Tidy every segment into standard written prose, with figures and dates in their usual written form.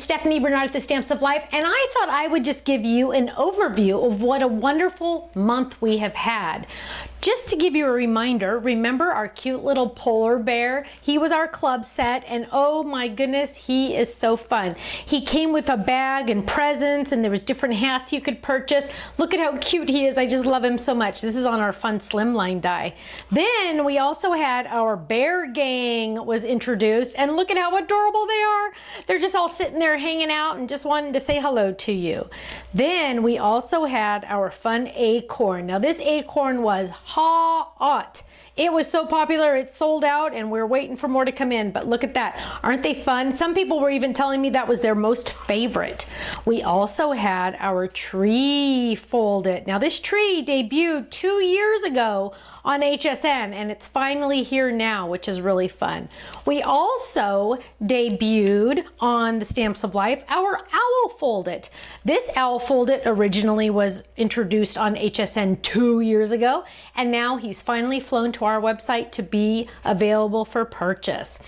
It's Stephanie Bernard at the Stamps of Life, and I thought I would just give you an overview of what a wonderful month we have had. Just to give you a reminder, remember our cute little polar bear? He was our club set, and oh my goodness, he is so fun. He came with a bag and presents, and there was different hats you could purchase. Look at how cute he is. I just love him so much. This is on our fun slimline die. Then we also had our bear gang was introduced, and look at how adorable they are. They're just all sitting there hanging out and just wanting to say hello to you. Then we also had our fun acorn. Now this acorn was hot. It was so popular, it sold out, and we're waiting for more to come in. But look at that. Aren't they fun? Some people were even telling me that was their most favorite. We also had our tree folded. Now this tree debuted 2 years ago on HSN, and it's finally here now, which is really fun. We also debuted on the Stamps of Life our owl folded. This owl folded originally was introduced on HSN 2 years ago, and now he's finally flown to our website to be available for purchase.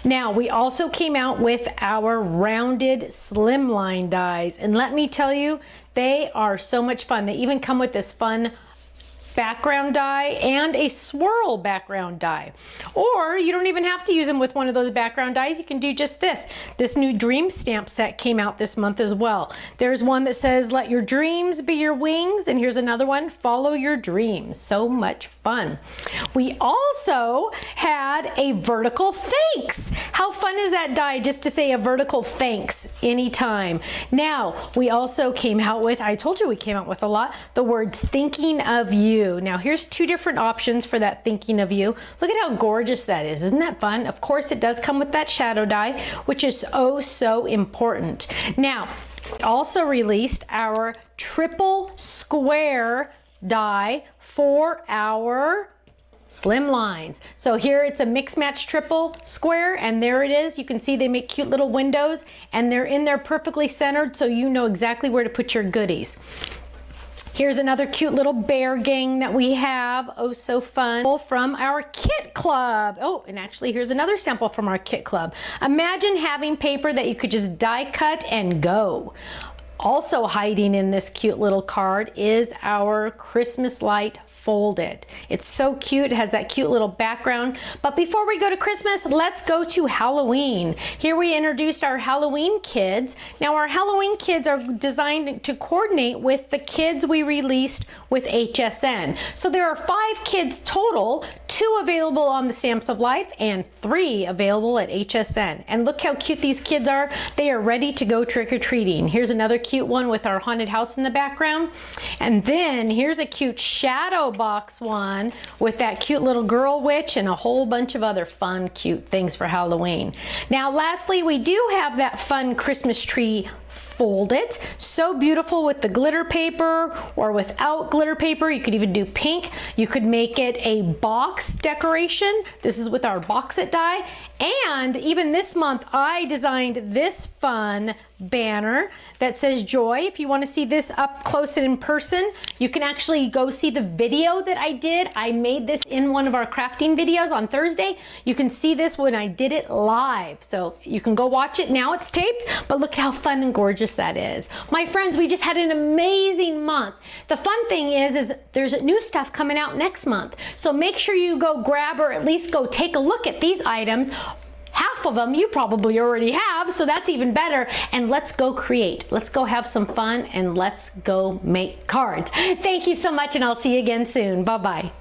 Now we also came out with our rounded slimline dies, and let me tell you, they are so much fun. They even come with this fun background die and a swirl background die. Or you don't even have to use them with one of those background dies. You can do just this. This new dream stamp set came out this month as well. There's one that says, let your dreams be your wings. And here's another one, follow your dreams. So much fun. We also had a vertical thanks. How fun is that die just to say a vertical thanks anytime. Now, we also came out with, I told you we came out with a lot, the words thinking of you. Now here's two different options for that thinking of you. Look at how gorgeous that is. Isn't that fun? Of course it does come with that shadow die, which is oh so important. Now, also released our triple square die for our slim lines. So here it's a mix match triple square, and there it is. You can see they make cute little windows, and they're in there perfectly centered, so you know exactly where to put your goodies. Here's another cute little bear gang that we have. Oh, so fun. From our kit club. Oh, and actually here's another sample from our kit club. Imagine having paper that you could just die cut and go. Also hiding in this cute little card is our Christmas light folded. It's so cute. It has that cute little background. But before we go to Christmas, let's go to Halloween. Here we introduced our Halloween kids. Now our Halloween kids are designed to coordinate with the kids we released with HSN. So there are 5 kids total, 2 available on the Stamps of Life and 3 available at HSN. And look how cute these kids are. They are ready to go trick-or-treating. Here's another cute one with our haunted house in the background. And then here's a cute shadow box one with that cute little girl witch and a whole bunch of other fun, cute things for Halloween. Now, lastly, we do have that fun Christmas tree fold it. So beautiful with the glitter paper or without glitter paper. You could even do pink. You could make it a box decoration. This is with our box it die. And even this month, I designed this fun banner that says joy. If you want to see this up close and in person, you can actually go see the video that I did. I made this in one of our crafting videos on Thursday. You can see this when I did it live. So you can go watch it. Now it's taped, but look how fun and gorgeous that is. My friends, we just had an amazing month. The fun thing is there's new stuff coming out next month. So make sure you go grab or at least go take a look at these items. Half of them you probably already have, so that's even better. And let's go create. Let's go have some fun and let's go make cards. Thank you so much, and I'll see you again soon. Bye-bye.